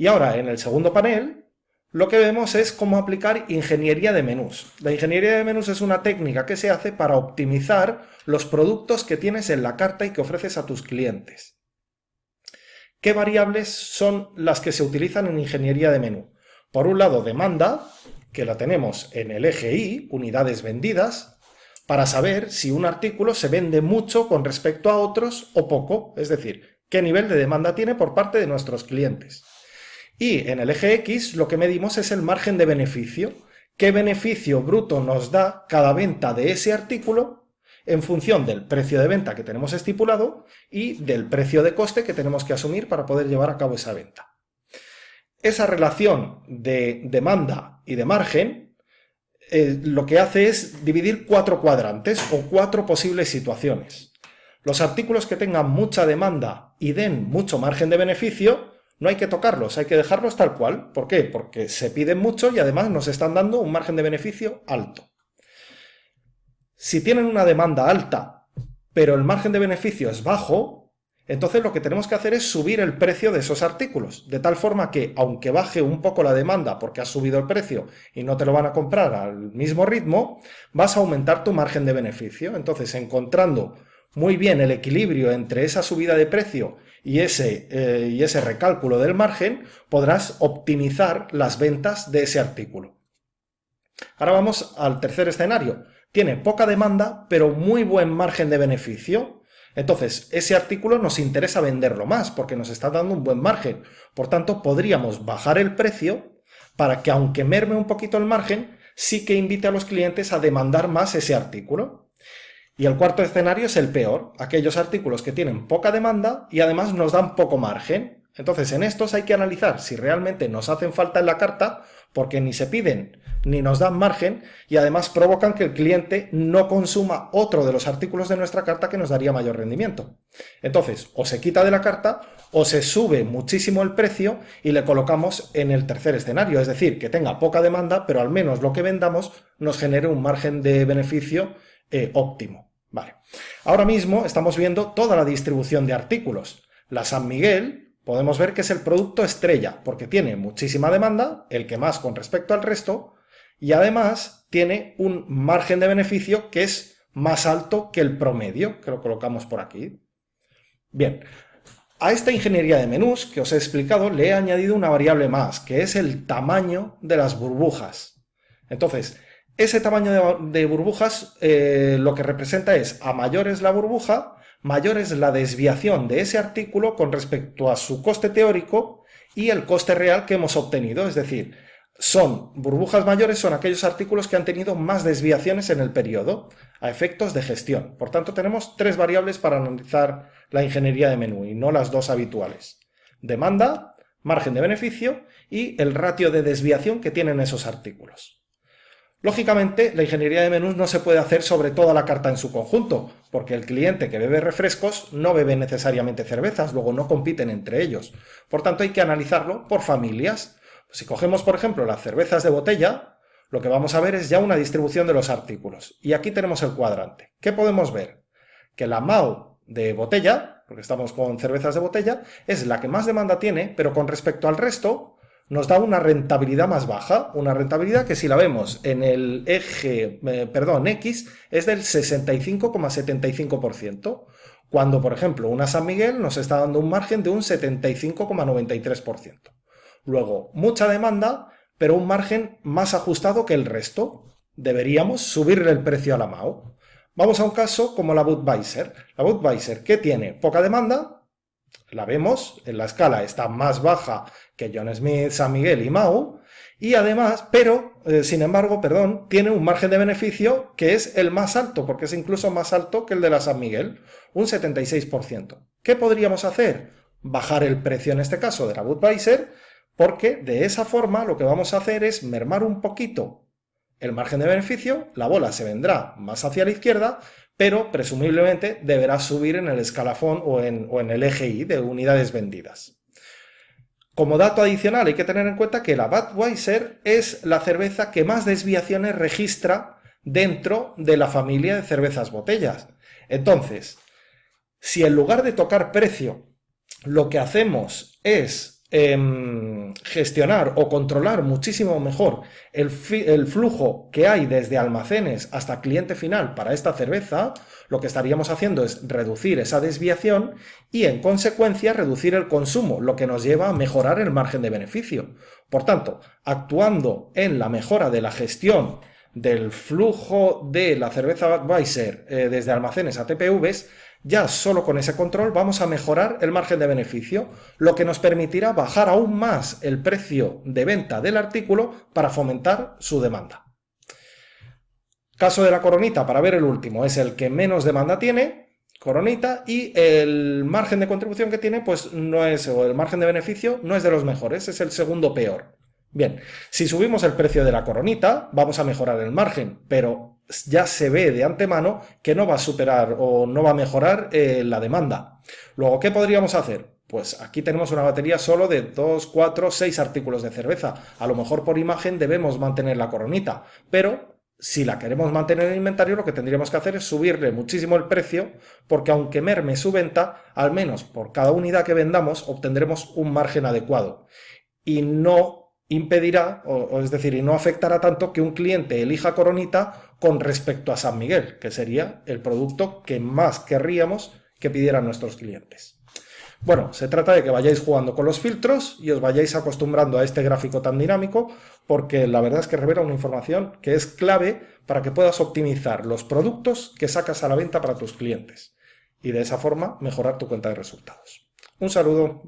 Y ahora, en el segundo panel, lo que vemos es cómo aplicar ingeniería de menús. La ingeniería de menús es una técnica que se hace para optimizar los productos que tienes en la carta y que ofreces a tus clientes. ¿Qué variables son las que se utilizan en ingeniería de menú? Por un lado, demanda, que la tenemos en el eje Y, unidades vendidas, para saber si un artículo se vende mucho con respecto a otros o poco, es decir, qué nivel de demanda tiene por parte de nuestros clientes. Y en el eje X lo que medimos es el margen de beneficio. ¿Qué beneficio bruto nos da cada venta de ese artículo en función del precio de venta que tenemos estipulado y del precio de coste que tenemos que asumir para poder llevar a cabo esa venta? Esa relación de demanda y de margen lo que hace es dividir 4 cuadrantes o 4 posibles situaciones. Los artículos que tengan mucha demanda y den mucho margen de beneficio, no hay que tocarlos, hay que dejarlos tal cual. ¿Por qué? Porque se piden mucho y además nos están dando un margen de beneficio alto. Si tienen una demanda alta, pero el margen de beneficio es bajo, entonces lo que tenemos que hacer es subir el precio de esos artículos, de tal forma que, aunque baje un poco la demanda porque has subido el precio y no te lo van a comprar al mismo ritmo, vas a aumentar tu margen de beneficio. Entonces, encontrando muy bien el equilibrio entre esa subida de precio y ese recálculo del margen, podrás optimizar las ventas de ese artículo. Ahora vamos al tercer escenario. Tiene poca demanda, pero muy buen margen de beneficio. Entonces, ese artículo nos interesa venderlo más porque nos está dando un buen margen. Por tanto, podríamos bajar el precio para que, aunque merme un poquito el margen, sí que invite a los clientes a demandar más ese artículo. Y el cuarto escenario es el peor, aquellos artículos que tienen poca demanda y además nos dan poco margen. Entonces, en estos hay que analizar si realmente nos hacen falta en la carta, porque ni se piden ni nos dan margen y además provocan que el cliente no consuma otro de los artículos de nuestra carta que nos daría mayor rendimiento. Entonces, o se quita de la carta o se sube muchísimo el precio y le colocamos en el tercer escenario, es decir, que tenga poca demanda, pero al menos lo que vendamos nos genere un margen de beneficio óptimo. Vale. Ahora mismo estamos viendo toda la distribución de artículos. La San Miguel podemos ver que es el producto estrella porque tiene muchísima demanda, el que más con respecto al resto, y además tiene un margen de beneficio que es más alto que el promedio, que lo colocamos por aquí. Bien, a esta ingeniería de menús que os he explicado le he añadido una variable más, que es el tamaño de las burbujas. Entonces, ese tamaño de burbujas lo que representa es, a mayor es la burbuja, mayor es la desviación de ese artículo con respecto a su coste teórico y el coste real que hemos obtenido. Es decir, burbujas mayores son aquellos artículos que han tenido más desviaciones en el periodo, a efectos de gestión. Por tanto, tenemos 3 variables para analizar la ingeniería de menú y no las 2 habituales. Demanda, margen de beneficio y el ratio de desviación que tienen esos artículos. Lógicamente, la ingeniería de menús no se puede hacer sobre toda la carta en su conjunto, porque el cliente que bebe refrescos no bebe necesariamente cervezas, luego no compiten entre ellos. Por tanto, hay que analizarlo por familias. Si cogemos, por ejemplo, las cervezas de botella, lo que vamos a ver es ya una distribución de los artículos. Y aquí tenemos el cuadrante. ¿Qué podemos ver? Que la MAU de botella, porque estamos con cervezas de botella, es la que más demanda tiene, pero con respecto al resto nos da una rentabilidad más baja, una rentabilidad que si la vemos en el eje, X, es del 65,75%, cuando, por ejemplo, una San Miguel nos está dando un margen de un 75,93%. Luego, mucha demanda, pero un margen más ajustado que el resto. Deberíamos subirle el precio a la MAU. Vamos a un caso como la Budweiser. La Budweiser, ¿qué tiene? Poca demanda. La vemos, en la escala está más baja que John Smith, San Miguel y MAU, y además, sin embargo, tiene un margen de beneficio que es el más alto, porque es incluso más alto que el de la San Miguel, un 76%. ¿Qué podríamos hacer? Bajar el precio en este caso de la Budweiser, porque de esa forma lo que vamos a hacer es mermar un poquito el margen de beneficio, la bola se vendrá más hacia la izquierda, pero presumiblemente deberá subir en el escalafón o en el eje Y de unidades vendidas. Como dato adicional hay que tener en cuenta que la Budweiser es la cerveza que más desviaciones registra dentro de la familia de cervezas botellas. Entonces, si en lugar de tocar precio lo que hacemos es gestionar o controlar muchísimo mejor el flujo que hay desde almacenes hasta cliente final para esta cerveza, lo que estaríamos haciendo es reducir esa desviación y en consecuencia reducir el consumo, lo que nos lleva a mejorar el margen de beneficio. Por tanto, actuando en la mejora de la gestión del flujo de la cerveza Budweiser desde almacenes a TPVs, ya solo con ese control vamos a mejorar el margen de beneficio, lo que nos permitirá bajar aún más el precio de venta del artículo para fomentar su demanda. Caso de la Coronita, para ver el último, es el que menos demanda tiene, Coronita, y el margen de contribución que tiene, pues no es, o el margen de beneficio no es de los mejores, es el segundo peor. Bien, si subimos el precio de la Coronita, vamos a mejorar el margen, pero ya se ve de antemano que no va a superar o no va a mejorar la demanda. Luego, ¿qué podríamos hacer? Pues aquí tenemos una batería solo de 2, 4, 6 artículos de cerveza. A lo mejor por imagen debemos mantener la Coronita, pero si la queremos mantener en el inventario, lo que tendríamos que hacer es subirle muchísimo el precio, porque aunque merme su venta, al menos por cada unidad que vendamos obtendremos un margen adecuado. Y no impedirá, es decir, y no afectará tanto que un cliente elija Coronita con respecto a San Miguel, que sería el producto que más querríamos que pidieran nuestros clientes. Bueno, se trata de que vayáis jugando con los filtros y os vayáis acostumbrando a este gráfico tan dinámico, porque la verdad es que revela una información que es clave para que puedas optimizar los productos que sacas a la venta para tus clientes y de esa forma mejorar tu cuenta de resultados. Un saludo.